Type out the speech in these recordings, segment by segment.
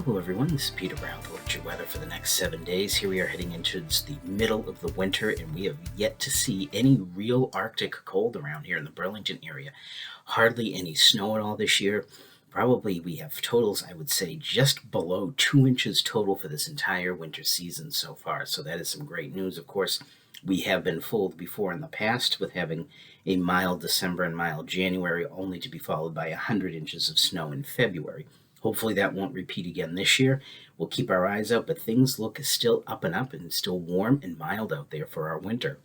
Well, hello everyone, this is Peter Brown with your weather for the next 7 days. Here we are heading into the middle of the winter, and we have yet to see any real Arctic cold around here in the Burlington area. Hardly any snow at all this year. Probably we have totals, I would say, just below 2 inches total for this entire winter season so far. So that is some great news. Of course, we have been fooled before in the past with having a mild December and mild January, only to be followed by 100 inches of snow in February. Hopefully that won't repeat again this year. We'll keep our eyes out, but things look still up and up and still warm and mild out there for our winter.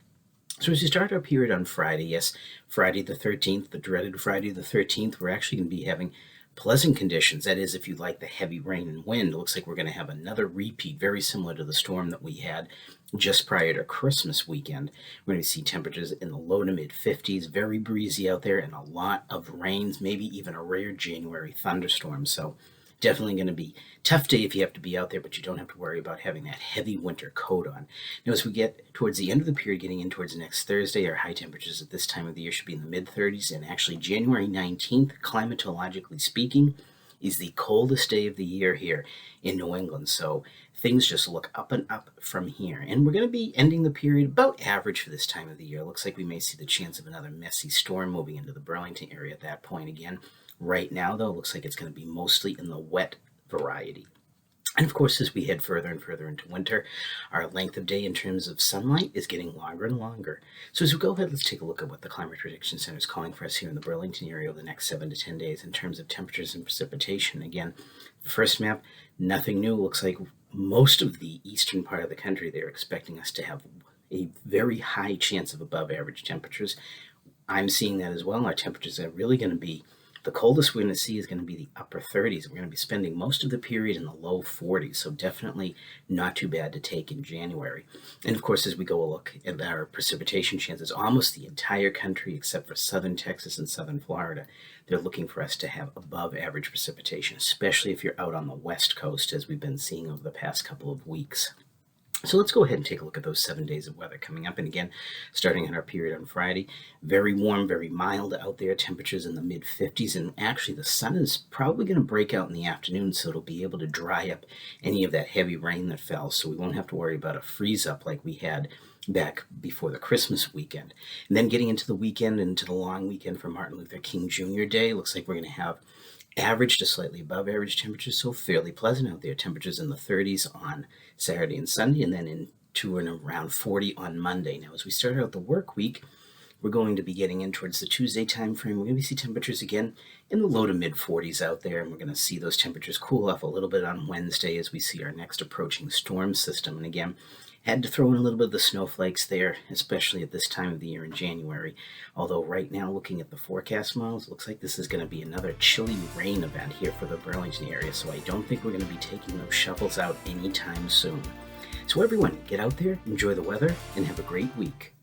So as we start our period on Friday, yes, Friday the 13th, the dreaded Friday the 13th, we're actually going to be having pleasant conditions. That is, if you like the heavy rain and wind, it looks like we're going to have another repeat, very similar to the storm that we had just prior to Christmas weekend. We're going to see temperatures in the low to mid 50s, very breezy out there, and a lot of rains, maybe even a rare January thunderstorm. So definitely going to be tough day if you have to be out there, but you don't have to worry about having that heavy winter coat on. Now, as we get towards the end of the period, getting in towards next Thursday, our high temperatures at this time of the year should be in the mid 30s, and actually January 19th, climatologically speaking, is the coldest day of the year here in New England. So things just look up and up from here. And we're going to be ending the period about average for this time of the year. It looks like we may see the chance of another messy storm moving into the Burlington area at that point again. Right now, though, it looks like it's going to be mostly in the wet variety. And of course, as we head further and further into winter, our length of day in terms of sunlight is getting longer and longer. So as we go ahead, let's take a look at what the Climate Prediction Center is calling for us here in the Burlington area over the next 7 to 10 days in terms of temperatures and precipitation. Again, the first map, nothing new. Looks like most of the eastern part of the country, they're expecting us to have a very high chance of above average temperatures. I'm seeing that as well. Our temperatures are really going to be the coldest we're going to see is going to be the upper 30s. We're going to be spending most of the period in the low 40s, so definitely not too bad to take in January. And of course, as we go a look at our precipitation chances, almost the entire country except for southern Texas and southern Florida, they're looking for us to have above average precipitation, especially if you're out on the west coast, as we've been seeing over the past couple of weeks. So let's go ahead and take a look at those 7 days of weather coming up. And again, starting in our period on Friday, very warm, very mild out there, temperatures in the mid 50s. And actually, the sun is probably going to break out in the afternoon, so it'll be able to dry up any of that heavy rain that fell. So we won't have to worry about a freeze up like we had back before the Christmas weekend. And then getting into the weekend and into the long weekend for Martin Luther King Jr. Day, looks like we're going to have average to slightly above average temperatures, so fairly pleasant out there. Temperatures in the 30s on Saturday and Sunday, and then into and around 40 on Monday. Now, as we start out the work week, we're going to be getting in towards the Tuesday time frame. We're going to see temperatures again in the low to mid 40s out there, and we're going to see those temperatures cool off a little bit on Wednesday as we see our next approaching storm system. And again, had to throw in a little bit of the snowflakes there, especially at this time of the year in January. Although right now, looking at the forecast models, it looks like this is going to be another chilly rain event here for the Burlington area. So I don't think we're going to be taking those shovels out anytime soon. So everyone, get out there, enjoy the weather, and have a great week.